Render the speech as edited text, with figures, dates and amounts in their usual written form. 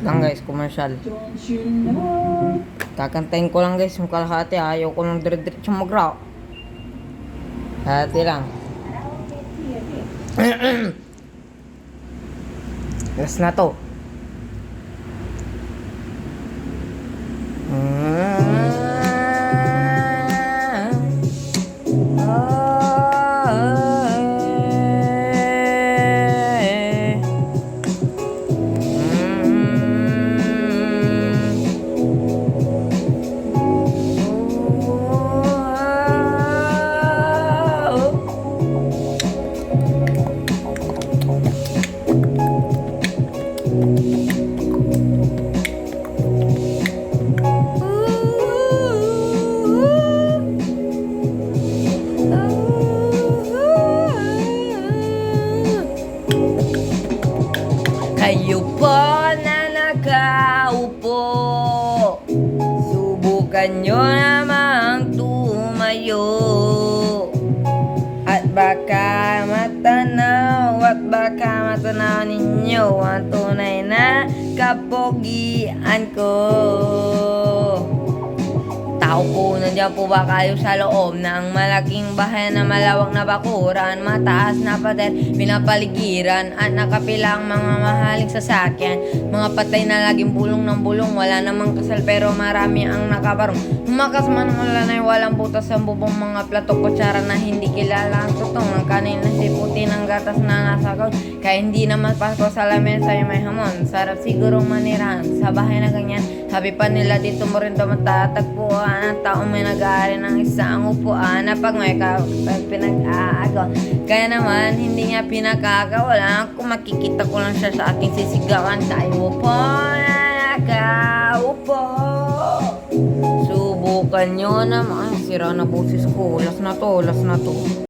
Lang guys, commercial. Kakantayin ko lang guys yung kalahati. Ayaw ko nang dire-diretso mag-rock. Hati lang. Last na to. Kayo po na nakaupo, subukan nyo namang tumayo. At baka matanaw ninyo ang tunay na kapogian ko. Tao po, nandiyan po ba kayo sa loob ng malaking bahay na malawak na bakuran, mataas na pader, pinapaligiran at nakapilang mga mahaling sasakyan, mga patay na laging bulong ng bulong, wala namang kasal pero marami ang nakabarong. Humakas man ang ulanay, walang butas ang bubong, mga plato, kutsara na hindi kilala ang tutong, ang kanin na siputi ng gatas na nasa gold, kaya hindi naman Pasko sa lamesa ay may hamon. Sarap sigurong manirahan sa bahay na ganyan, sabi pa nila dito mo rin daw matatagpuan ang taong may nag-aari ng isang upuan na pag may pinag-aagaw. Kaya naman, hindi niya pinakakawalan kung makikita ko lang siya sa aking sisigawan. Tayo po na nakaupo, subukan nyo naman. Sira na boses ko. Last na to.